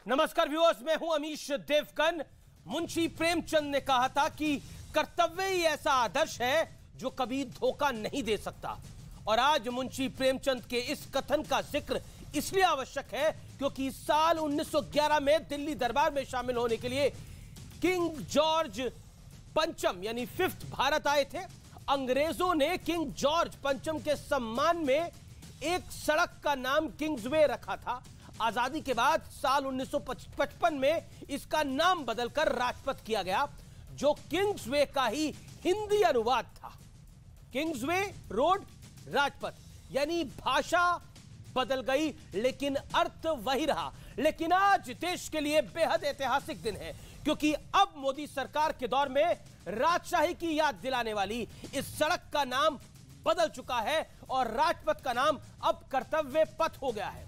नमस्कार व्यूअर्स, मैं हूं अमीश देवगन। मुंशी प्रेमचंद ने कहा था कि कर्तव्य ही ऐसा आदर्श है जो कभी धोखा नहीं दे सकता। और आज मुंशी प्रेमचंद के इस कथन का जिक्र इसलिए आवश्यक है क्योंकि साल 1911 में दिल्ली दरबार में शामिल होने के लिए किंग जॉर्ज पंचम यानी फिफ्थ भारत आए थे। अंग्रेजों ने किंग जॉर्ज पंचम के सम्मान में एक सड़क का नाम किंग्सवे रखा था। आजादी के बाद साल 1955 में इसका नाम बदलकर राजपथ किया गया, जो किंग्सवे का ही हिंदी अनुवाद था। किंग्सवे रोड राजपथ, यानी भाषा बदल गई लेकिन अर्थ वही रहा। लेकिन आज देश के लिए बेहद ऐतिहासिक दिन है क्योंकि अब मोदी सरकार के दौर में राजशाही की याद दिलाने वाली इस सड़क का नाम बदल चुका है और राजपथ का नाम अब कर्तव्य पथ हो गया है।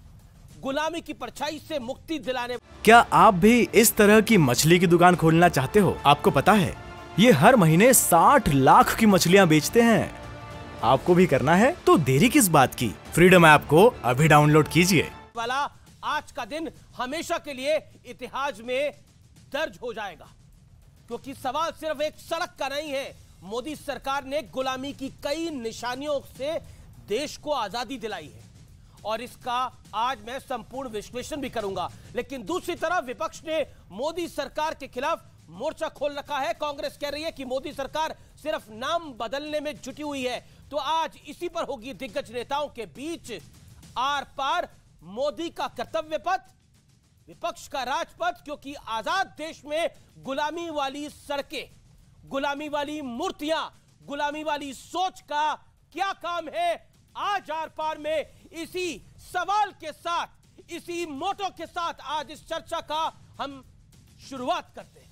गुलामी की परछाई से मुक्ति दिलाने। क्या आप भी इस तरह की मछली की दुकान खोलना चाहते हो? आपको पता है ये हर महीने 60 लाख की मछलियाँ बेचते हैं। आपको भी करना है तो देरी किस बात की, फ्रीडम ऐप को अभी डाउनलोड कीजिए। वाला आज का दिन हमेशा के लिए इतिहास में दर्ज हो जाएगा क्योंकि सवाल सिर्फ एक सड़क का नहीं है। मोदी सरकार ने गुलामी की कई निशानियों से देश को आजादी दिलाई है और इसका आज मैं संपूर्ण विश्लेषण भी करूंगा। लेकिन दूसरी तरफ विपक्ष ने मोदी सरकार के खिलाफ मोर्चा खोल रखा है। कांग्रेस कह रही है कि मोदी सरकार सिर्फ नाम बदलने में जुटी हुई है। तो आज इसी पर होगी दिग्गज नेताओं के बीच आर पार। मोदी का कर्तव्य पथ, विपक्ष का राजपथ, क्योंकि आजाद देश में गुलामी वाली सड़कें, गुलामी वाली मूर्तियां, गुलामी वाली सोच का क्या काम है। आज आर पार में इसी सवाल के साथ, इसी मोटो के साथ आज इस चर्चा का हम शुरुआत करते हैं।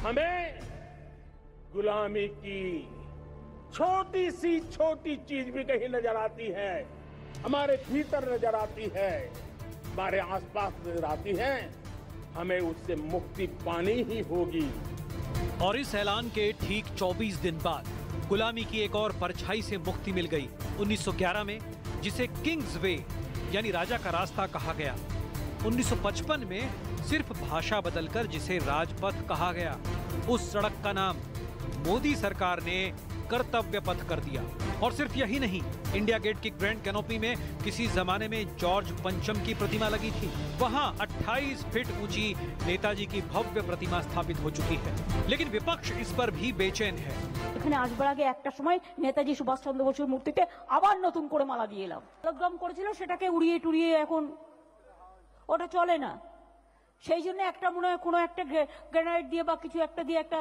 हमें गुलामी की छोटी सी छोटी चीज भी कहीं नजर आती है, हमारे भीतर नजर आती है, हमारे आसपास नजर आती है। हमें उससे मुक्ति पानी ही होगी। और इस ऐलान के ठीक 24 दिन बाद गुलामी की एक और परछाई से मुक्ति मिल गई 1911 में, जिसे किंग्सवे यानी राजा का रास्ता कहा गया। 1955 में सिर्फ भाषा बदलकर जिसे राजपथ कहा गया, उस सड़क का नाम मोदी सरकार ने कर्तव्य पथ कर दिया। और सिर्फ यही नहीं, इंडिया गेट की ग्रैंड कैनोपी में किसी जमाने में जॉर्ज पंचम की प्रतिमा लगी थी। वहां 28 फीट ऊंची नेताजी की भव्य प्रतिमा स्थापित हो चुकी है। लेकिन विपक्ष इस पर भी बेचैन है। এখানে আসবার আগে একটা সময় নেতাজি সুভাষচন্দ্র বসুর মূর্তিতে আবার নতুন করে মালা দিয়ে এলাম। লকডাউন করেছিল, সেটাকে উড়িয়ে টুড়িয়ে এখন ওটা চলে না। সেই জন্য একটা মনে হয় কোনো একটা গ্রেনাইট দিয়ে বা কিছু একটা দিয়ে একটা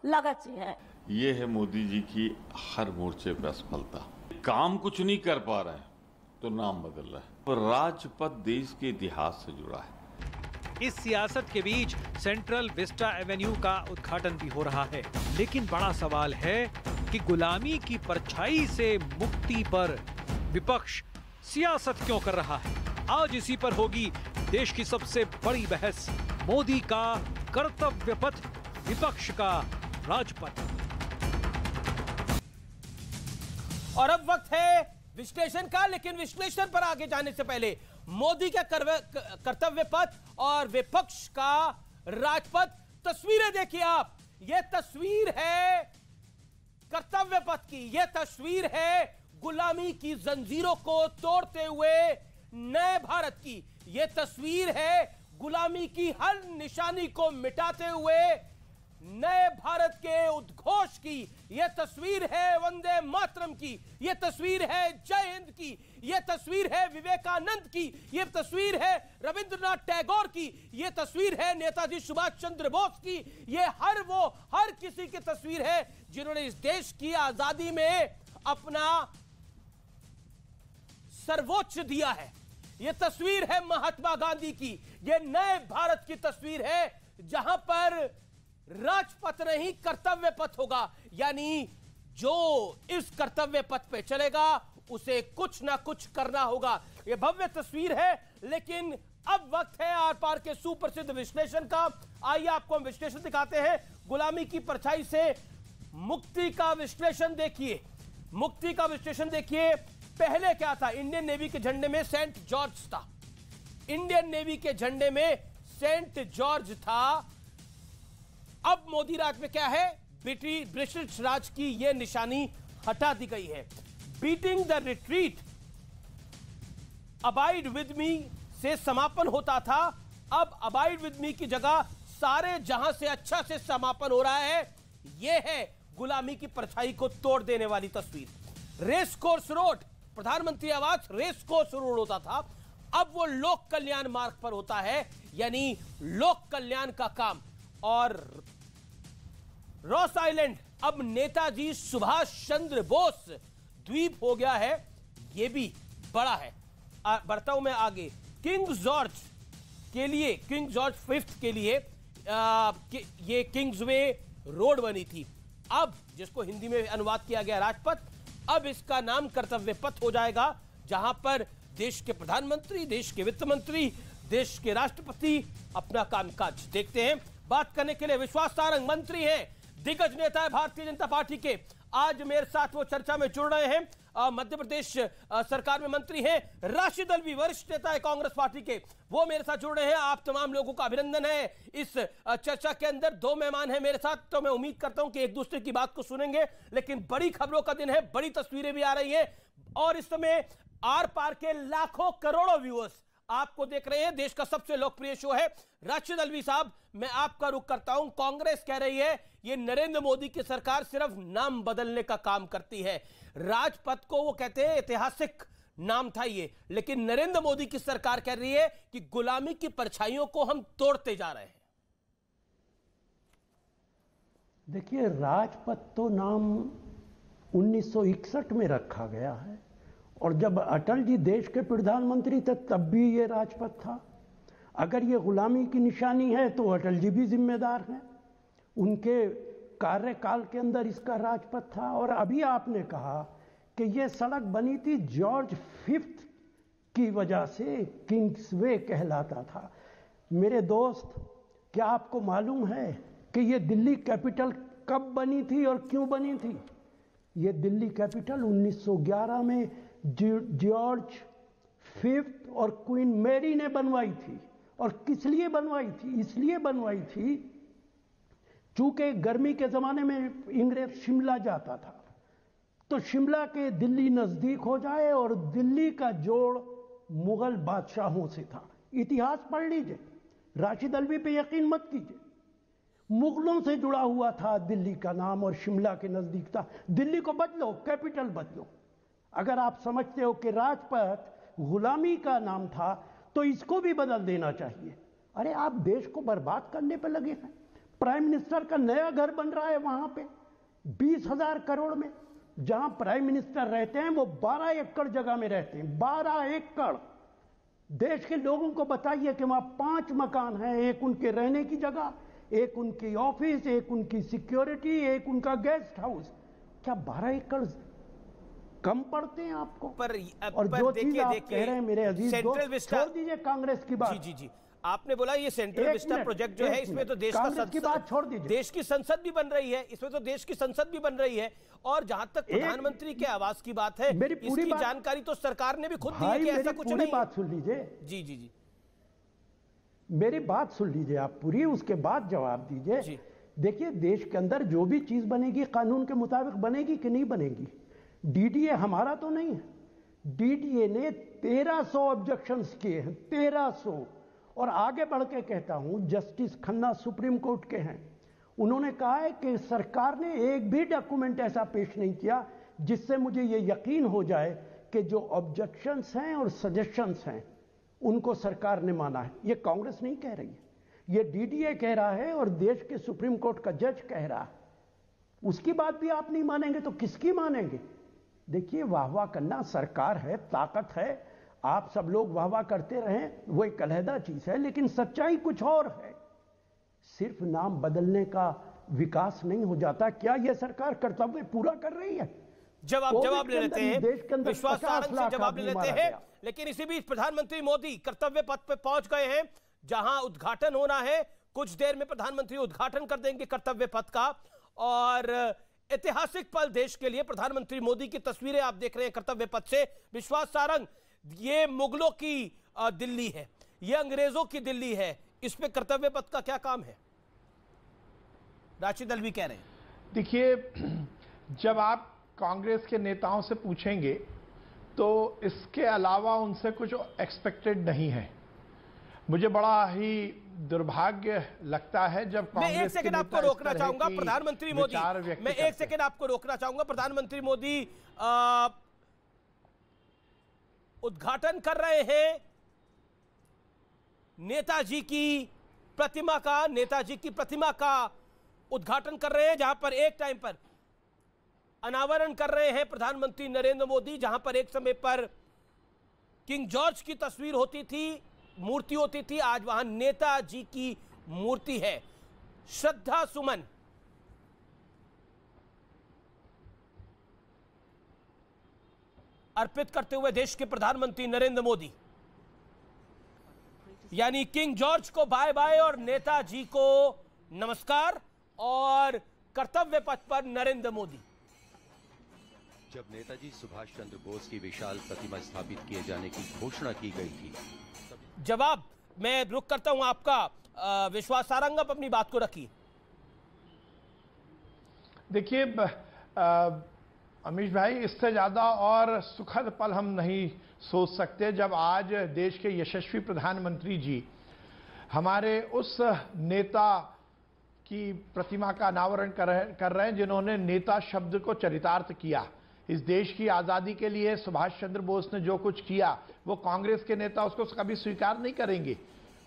লাগাচ্ছে। হ্যাঁ, ये है मोदी जी की हर मोर्चे पर असफलता। काम कुछ नहीं कर पा रहे हैं तो नाम बदल रहा है। और राजपथ देश के इतिहास से जुड़ा है। इस सियासत के बीच सेंट्रल विस्टा एवेन्यू का उद्घाटन भी हो रहा है। लेकिन बड़ा सवाल है कि गुलामी की परछाई से मुक्ति पर विपक्ष सियासत क्यों कर रहा है। आज इसी पर होगी देश की सबसे बड़ी बहस। मोदी का कर्तव्य पथ, विपक्ष का राजपथ। और अब वक्त है विश्लेषण का। लेकिन विश्लेषण पर आगे जाने से पहले मोदी का कर्तव्य पथ और विपक्ष का राजपथ, तस्वीरें देखिए आप। यह तस्वीर है कर्तव्य पथ की, यह तस्वीर है गुलामी की जंजीरों को तोड़ते हुए नए भारत की, यह तस्वीर है गुलामी की हर निशानी को मिटाते हुए नए भारत के उद्घोष की, यह तस्वीर है वंदे मातरम की, यह तस्वीर है जय हिंद की, यह तस्वीर है विवेकानंद की, यह तस्वीर है रविंद्रनाथ टैगोर की, यह तस्वीर है नेताजी सुभाष चंद्र बोस की। यह हर किसी की तस्वीर है जिन्होंने इस देश की आजादी में अपना सर्वोच्च दिया है। यह तस्वीर है महात्मा गांधी की। यह नए भारत की तस्वीर है जहां पर राजपथ नहीं कर्तव्य पथ होगा। यानी जो इस कर्तव्य पथ पे चलेगा उसे कुछ ना कुछ करना होगा। यह भव्य तस्वीर है। लेकिन अब वक्त है आर पार के सुप्रसिद्ध विश्लेषण का। आइए आपको हम विश्लेषण दिखाते हैं। गुलामी की परछाई से मुक्ति का विश्लेषण देखिए, मुक्ति का विश्लेषण देखिए। पहले क्या था? इंडियन नेवी के झंडे में सेंट जॉर्ज था, इंडियन नेवी के झंडे में सेंट जॉर्ज था। अब मोदी राज में क्या है? ब्रिटिश राज की यह निशानी हटा दी गई है। Beating the retreat abide with me से समापन होता था, अब अबाइड विद मी की जगह सारे जहां से अच्छा से समापन हो रहा है। यह है गुलामी की परछाई को तोड़ देने वाली तस्वीर। रेस कोर्स रोड, प्रधानमंत्री आवास रेस कोर्स रोड होता था, अब वो लोक कल्याण मार्ग पर होता है, यानी लोक कल्याण का काम। और रॉस आइलैंड अब नेताजी सुभाष चंद्र बोस द्वीप हो गया है, यह भी बड़ा है। बढ़ता हूं मैं आगे। किंग जॉर्ज के लिए, किंग जॉर्ज फिफ्थ के लिए ये किंग्सवे रोड बनी थी, अब जिसको हिंदी में अनुवाद किया गया राजपथ, अब इसका नाम कर्तव्य पथ हो जाएगा, जहां पर देश के प्रधानमंत्री, देश के वित्त मंत्री, देश के राष्ट्रपति अपना कामकाज देखते हैं। बात करने के लिए विश्वास सारंग मंत्री हैं, दिग्गज नेता है भारतीय जनता पार्टी के, आज मेरे साथ वो चर्चा में जुड़ रहे हैं। मध्य प्रदेश सरकार में मंत्री हैं। राशिद अल्वी वरिष्ठ नेता है कांग्रेस पार्टी के, वो मेरे साथ जुड़ रहे हैं। आप तमाम लोगों का अभिनंदन है। इस चर्चा के अंदर दो मेहमान हैं मेरे साथ, तो मैं उम्मीद करता हूं कि एक दूसरे की बात को सुनेंगे। लेकिन बड़ी खबरों का दिन है, बड़ी तस्वीरें भी आ रही हैं, और इस समय आर पार के लाखों करोड़ों व्यूअर्स आपको देख रहे हैं। देश का सबसे लोकप्रिय शो है। राशिद अल्वी साहब, मैं आपका रुख करता हूं। कांग्रेस कह रही है ये नरेंद्र मोदी की सरकार सिर्फ नाम बदलने का काम करती है। राजपथ को वो कहते हैं ऐतिहासिक नाम था ये, लेकिन नरेंद्र मोदी की सरकार कह रही है कि गुलामी की परछाइयों को हम तोड़ते जा रहे हैं। देखिए, राजपथ तो नाम 1961 में रखा गया है, और जब अटल जी देश के प्रधानमंत्री थे तब भी ये राजपथ था। अगर ये गुलामी की निशानी है तो अटल जी भी जिम्मेदार हैं, उनके कार्यकाल के अंदर इसका राजपथ था। और अभी आपने कहा कि ये सड़क बनी थी जॉर्ज फिफ्थ की वजह से, किंग्सवे कहलाता था। मेरे दोस्त, क्या आपको मालूम है कि ये दिल्ली कैपिटल कब बनी थी और क्यों बनी थी? ये दिल्ली कैपिटल 1911 में जॉर्ज फिफ्थ और क्वीन मैरी ने बनवाई थी। और किस लिए बनवाई थी? इसलिए बनवाई थी चूंकि गर्मी के ज़माने में इंग्लैंड शिमला जाता था, तो शिमला के दिल्ली नज़दीक हो जाए, और दिल्ली का जोड़ मुगल बादशाहों से था। इतिहास पढ़ लीजिए, राशिद अल्वी पे यकीन मत कीजिए। मुगलों से जुड़ा हुआ था दिल्ली का नाम, और शिमला के नज़दीक था। दिल्ली को बदलो, कैपिटल बदलो। अगर आप समझते हो कि राजपथ गुलामी का नाम था तो इसको भी बदल देना चाहिए। अरे आप देश को बर्बाद करने पर लगे हैं। प्राइम मिनिस्टर का नया घर बन रहा है वहां पे 20,000 करोड़ में। जहां प्राइम मिनिस्टर रहते हैं वो 12 एकड़ जगह में रहते हैं, 12 एकड़। देश के लोगों को बताइए कि वहां 5 मकान हैं, एक उनके रहने की जगह, एक उनकी ऑफिस, एक उनकी सिक्योरिटी, एक उनका गेस्ट हाउस। क्या 12 एकड़ कम पड़ते हैं आपको? और जो चीज आप कह रहे हैं मेरे अजीज दोस्त, छोड़ दीजिए कांग्रेस की बात। जी, आपने बोला ये सेंट्रल विस्टा प्रोजेक्ट जो है, इसमें तो देश का की बात छोड़ दीजिए, देश की संसद भी बन रही है, इसमें तो देश की संसद भी बन रही है। और जहां तक प्रधानमंत्री के आवास की बात है, इसकी जानकारी तो सरकार ने भी खुद दी है कि ऐसा कुछ नहीं। बात सुन लीजिए। जी, मेरी बात सुन लीजिए आप पूरी, उसके बाद जवाब दीजिए। देखिए, देश के अंदर जो भी चीज बनेगी कानून के मुताबिक बनेगी कि नहीं बनेगी। डीडीए हमारा तो नहीं है। डीडीए ने 1300 ऑब्जेक्शंस किए हैं, 1300। और आगे बढ़ के कहता हूं, जस्टिस खन्ना सुप्रीम कोर्ट के हैं, उन्होंने कहा है कि सरकार ने एक भी डॉक्यूमेंट ऐसा पेश नहीं किया जिससे मुझे ये यकीन हो जाए कि जो ऑब्जेक्शंस हैं और सजेशंस हैं उनको सरकार ने माना है। ये कांग्रेस नहीं कह रही है, ये डीडीए कह रहा है और देश के सुप्रीम कोर्ट का जज कह रहा है। उसकी बात भी आप नहीं मानेंगे तो किसकी मानेंगे? देखिए, वाह वाह करना सरकार है, ताकत है, आप सब लोग वाह वाह करते रहें, वो एक अलहदा चीज है, लेकिन सच्चाई कुछ और है। सिर्फ नाम बदलने का विकास नहीं हो जाता। क्या यह सरकार कर्तव्य पूरा कर रही है? जवाब ले लेते हैं, विश्वास सारंग से जवाब ले लेते हैं। लेकिन इसी बीच प्रधानमंत्री मोदी कर्तव्य पथ पे पहुंच गए हैं, जहां उद्घाटन होना है। कुछ देर में प्रधानमंत्री उद्घाटन कर देंगे कर्तव्य पथ का। और ऐतिहासिक पल देश के लिए। प्रधानमंत्री मोदी की तस्वीरें आप देख रहे हैं कर्तव्य पथ से। विश्वास सारंग, ये मुगलों की दिल्ली है, ये अंग्रेजों की दिल्ली है, इस पे कर्तव्य पथ का क्या काम है? राशिद अल्वी कह रहे हैं। देखिए, जब आप कांग्रेस के नेताओं से पूछेंगे तो इसके अलावा उनसे कुछ एक्सपेक्टेड नहीं है। मुझे बड़ा ही दुर्भाग्य लगता है जब मैं एक सेकंड आपको रोकना चाहूंगा प्रधानमंत्री मोदी, मैं एक सेकंड आपको रोकना चाहूंगा। प्रधानमंत्री मोदी उद्घाटन कर रहे हैं नेताजी की प्रतिमा का उद्घाटन कर रहे हैं, जहां पर एक टाइम पर अनावरण कर रहे हैं प्रधानमंत्री नरेंद्र मोदी, जहां पर एक समय पर किंग जॉर्ज की तस्वीर होती थी, मूर्ति होती थी, आज वहां नेताजी की मूर्ति है। श्रद्धा सुमन अर्पित करते हुए देश के प्रधानमंत्री नरेंद्र मोदी, यानी किंग जॉर्ज को बाय बाय और नेताजी को नमस्कार, और कर्तव्य पथ पर नरेंद्र मोदी। जब नेताजी सुभाष चंद्र बोस की विशाल प्रतिमा स्थापित किए जाने की घोषणा की गई थी, जवाब मैं रुक करता हूं आपका। विश्वास सारंग, आप अपनी बात को रखिए। देखिए अमीश भाई, इससे ज्यादा और सुखद पल हम नहीं सोच सकते जब आज देश के यशस्वी प्रधानमंत्री जी हमारे उस नेता की प्रतिमा का अनावरण कर रहे हैं जिन्होंने नेता शब्द को चरितार्थ किया। इस देश की आज़ादी के लिए सुभाष चंद्र बोस ने जो कुछ किया वो कांग्रेस के नेता उसको कभी स्वीकार नहीं करेंगे।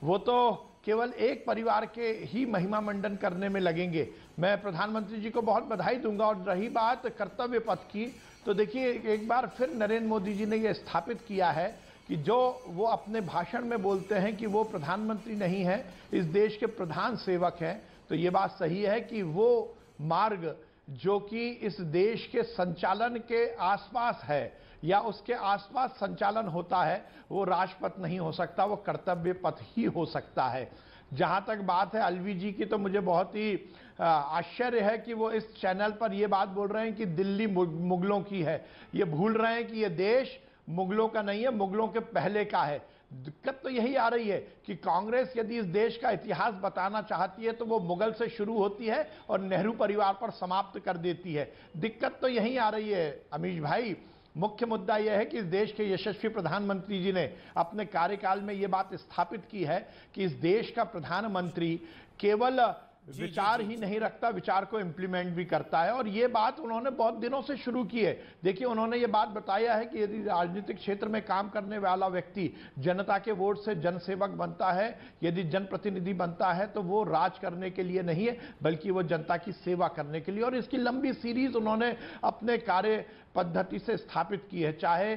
वो तो केवल एक परिवार के ही महिमा मंडन करने में लगेंगे। मैं प्रधानमंत्री जी को बहुत बधाई दूंगा। और रही बात कर्तव्य पथ की, तो देखिए एक बार फिर नरेंद्र मोदी जी ने यह स्थापित किया है कि जो वो अपने भाषण में बोलते हैं कि वो प्रधानमंत्री नहीं है, इस देश के प्रधान सेवक हैं, तो ये बात सही है कि वो मार्ग जो कि इस देश के संचालन के आसपास है या उसके आसपास संचालन होता है, वो राजपथ नहीं हो सकता, वो कर्तव्य पथ ही हो सकता है। जहां तक बात है अलवी जी की, तो मुझे बहुत ही आश्चर्य है कि वो इस चैनल पर ये बात बोल रहे हैं कि दिल्ली मुगलों की है। ये भूल रहे हैं कि ये देश मुगलों का नहीं है, मुगलों के पहले का है। दिक्कत तो यही आ रही है कि कांग्रेस यदि इस देश का इतिहास बताना चाहती है तो वो मुगल से शुरू होती है और नेहरू परिवार पर समाप्त कर देती है। दिक्कत तो यही आ रही है अमीश भाई। मुख्य मुद्दा यह है कि इस देश के यशस्वी प्रधानमंत्री जी ने अपने कार्यकाल में यह बात स्थापित की है कि इस देश का प्रधानमंत्री केवल विचार ही नहीं रखता, विचार को इंप्लीमेंट भी करता है। और ये बात उन्होंने बहुत दिनों से शुरू की है। देखिए, उन्होंने ये बात बताया है कि यदि राजनीतिक क्षेत्र में काम करने वाला व्यक्ति जनता के वोट से जनसेवक बनता है, यदि जनप्रतिनिधि बनता है, तो वो राज करने के लिए नहीं है बल्कि वो जनता की सेवा करने के लिए। और इसकी लंबी सीरीज उन्होंने अपने कार्य पद्धति से स्थापित की है, चाहे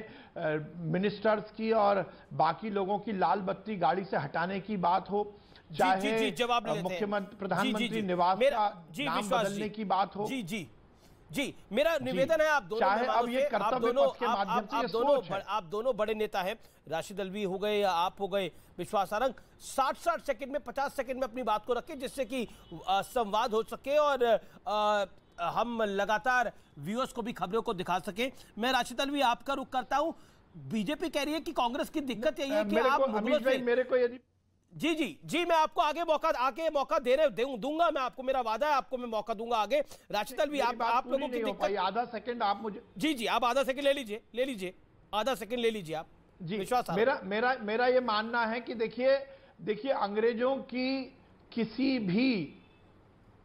मिनिस्टर्स की और बाकी लोगों की लाल बत्ती गाड़ी से हटाने की बात हो, चाहे मुख्यमंत्री प्रधानमंत्री निवास का नाम बदलने की बात हो। जी मेरा निवेदन है आप दोनों, चाहे अब ये कर्तव्य पथ के माध्यम से सोच है। आप दोनों बड़े नेता हैं, राशिद अल्वी हो गए या आप हो गए विश्वास सारंग, 60 सेकंड में 50 सेकंड में अपनी बात को रखें जिससे कि संवाद हो सके और हम लगातार व्यूअर्स को भी खबरों को दिखा सके। मैं राशिद अल्वी आपका रुख करता हूं। बीजेपी कह रही है कि कांग्रेस की दिक्कत यही है कि आप मेरे को यदि जी मैं आपको आगे मौका दूंगा, मैं आपको, मेरा वादा है आपको मैं मौका दूंगा आगे। राशिद अल्वी, आप लोगों की दिक्कत, आधा सेकंड आप मुझे जी आप आधा सेकंड ले लीजिए आधा सेकंड ले लीजिए आप। जी विश्वास, मेरा ये मानना है कि देखिए अंग्रेजों की किसी भी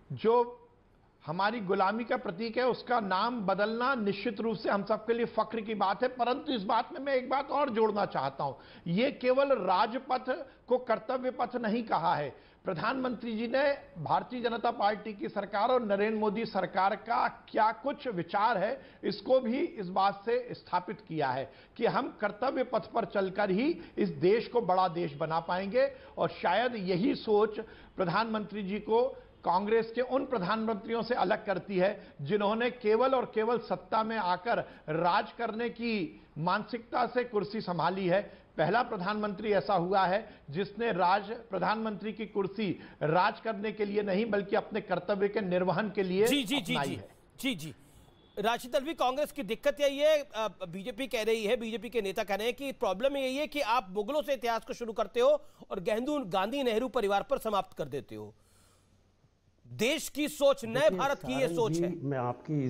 जो हमारी गुलामी का प्रतीक है उसका नाम बदलना निश्चित रूप से हम सबके लिए फख्र की बात है। परंतु इस बात में मैं एक बात और जोड़ना चाहता हूं, यह केवल राजपथ को कर्तव्य पथ नहीं कहा है। प्रधानमंत्री जी ने भारतीय जनता पार्टी की सरकार और नरेंद्र मोदी सरकार का क्या कुछ विचार है इसको भी इस बात से स्थापित किया है कि हम कर्तव्य पथ पर चलकर ही इस देश को बड़ा देश बना पाएंगे। और शायद यही सोच प्रधानमंत्री जी को कांग्रेस के उन प्रधानमंत्रियों से अलग करती है जिन्होंने केवल और केवल सत्ता में आकर राज करने की मानसिकता से कुर्सी संभाली है। पहला प्रधानमंत्री ऐसा हुआ है जिसने प्रधानमंत्री की कुर्सी राज करने के लिए नहीं बल्कि अपने कर्तव्य के निर्वहन के लिए अपनाई है। जी जी, राशिद तलवी, कांग्रेस की दिक्कत यही है, बीजेपी कह रही है, बीजेपी के नेता कह रहे हैं कि प्रॉब्लम यही है कि आप मुगलों से इतिहास को शुरू करते हो और गांधी नेहरू परिवार पर समाप्त कर देते हो। देश की सोच, नए भारत की ये सोच है। मैं आपकी